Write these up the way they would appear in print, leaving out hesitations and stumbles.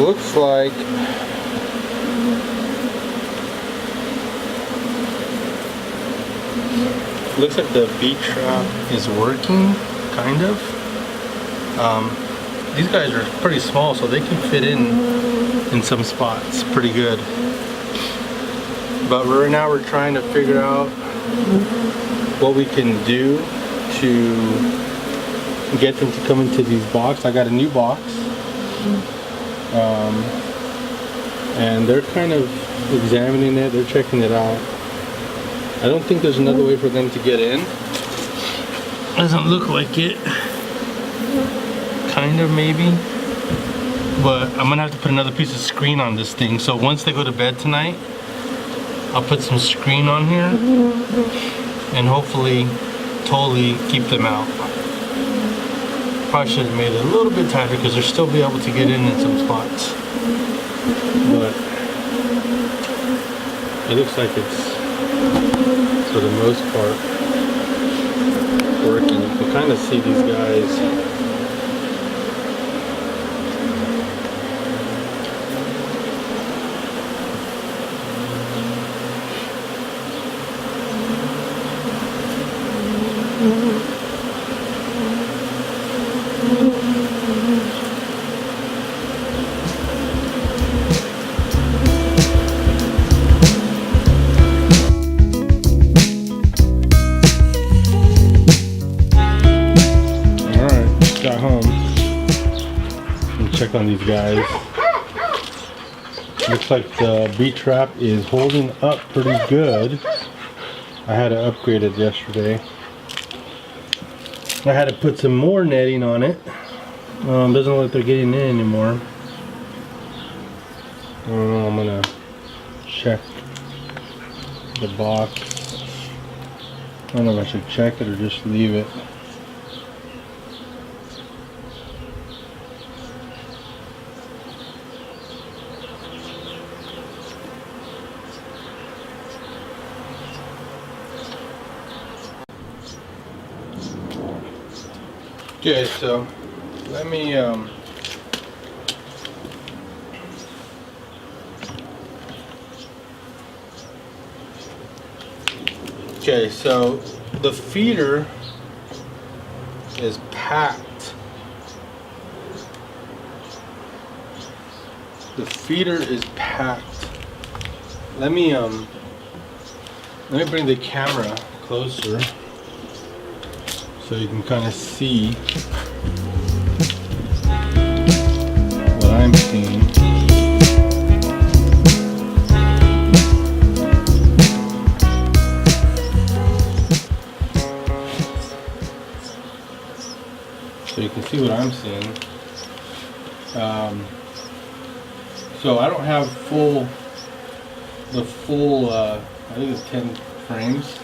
looks like the bee trap is working, kind of. These guys are pretty small, so they can fit in some spots pretty good. But right now we're trying to figure out what we can do to get them to come into these boxes. I got a new box, and they're kind of examining it, they're checking it out. I don't think there's another way for them to get in. Doesn't look like it. Kind of, maybe. But I'm gonna have to put another piece of screen on this thing. So once they go to bed tonight, I'll put some screen on here and hopefully totally keep them out. Probably should have made it a little bit tighter because they'll still be able to get in some spots. But it looks like it's, for the most part, working. You can kind of see these guys. Got home and check on these guys. Looks like the bee trap is holding up pretty good. I had to upgrade it yesterday. I had to put some more netting on it. Doesn't look like they're getting in anymore. I don't know, I'm gonna check the box. I don't know if I should check it or just leave it. Okay, so let me okay, so the feeder is packed. The feeder is packed. Let me bring the camera closer so you can kind of see what I'm seeing. So you can see what I'm seeing. So I don't have the full, I think it's 10 frames.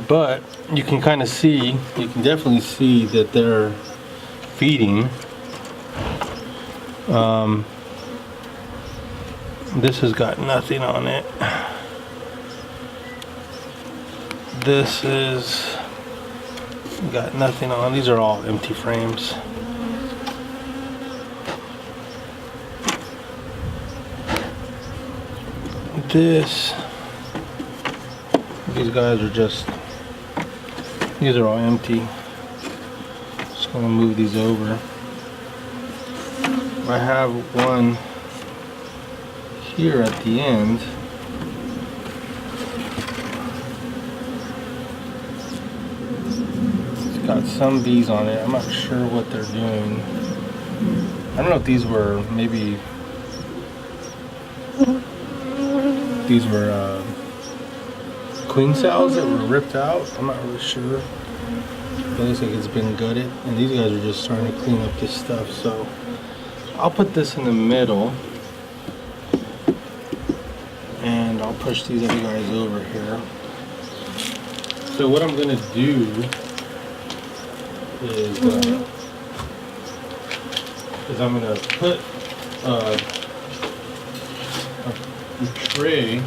But you can kind of see, you can definitely see that they're feeding. This has got nothing on it. This is got nothing on. These are all empty frames. These guys are just, these are all empty. Just gonna move these over. I have one here at the end. It's got some bees on it. I'm not sure what they're doing. I don't know if these were maybe, these were queen cells that were ripped out. I'm not really sure. It looks like it's been gutted, and these guys are just starting to clean up this stuff. So I'll put this in the middle, and I'll push these other guys over here. So what I'm gonna do is I'm gonna put a tray.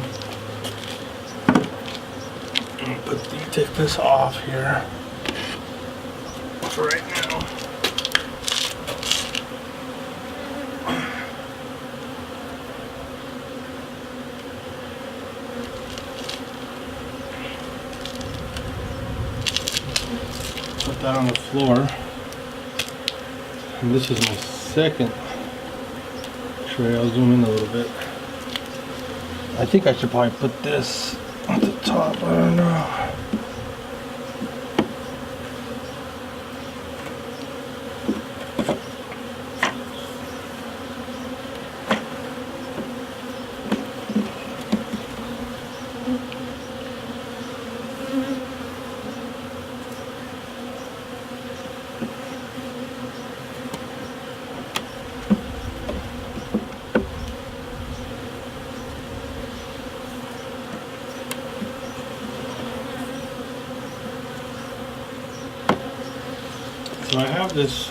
Take this off here for right now. Put that on the floor. And this is my second tray. I'll zoom in a little bit. I think I should probably put this at the top. I don't know. So I have this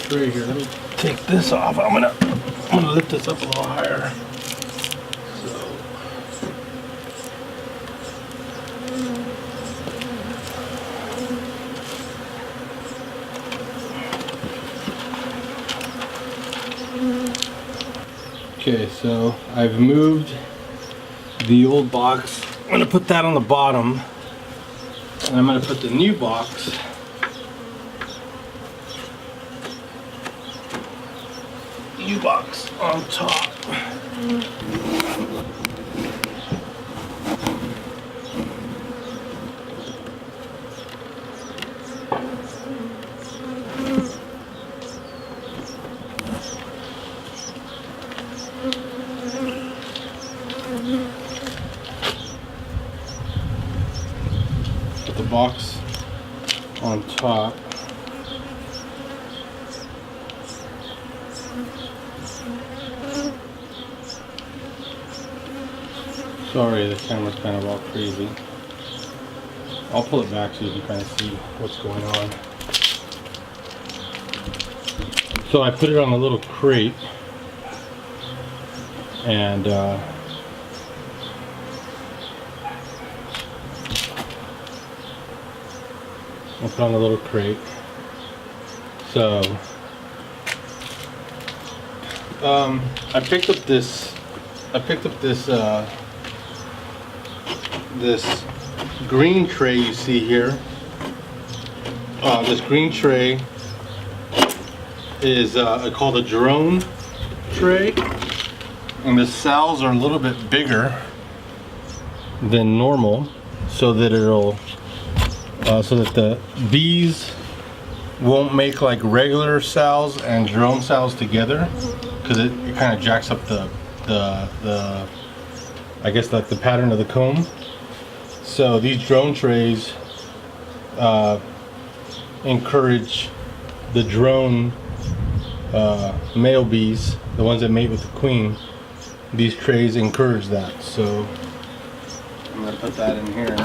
tray here. Let me take this off. I'm gonna lift this up a little higher. Okay, so I've moved the old box. I'm gonna put that on the bottom, and I'm gonna put the new box on top. Put the box on top. Sorry, the camera's kind of all crazy. I'll pull it back so you can kind of see what's going on. So I put it on a little crate, and I'll put on a little crate. So I picked up this this green tray you see here. This green tray is called a drone tray, and the cells are a little bit bigger than normal, so that so that the bees won't make like regular cells and drone cells together, because it kind of jacks up the I guess like the pattern of the comb. So these drone trays encourage the drone male bees, the ones that mate with the queen. These trays encourage that. So I'm going to put that in here,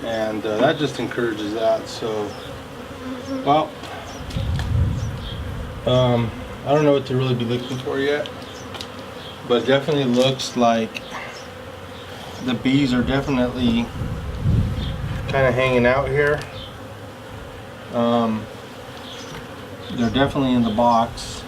and that just encourages that. So, well, I don't know what to really be looking for yet, but it definitely looks like the bees are definitely kind of hanging out here. They're definitely in the box.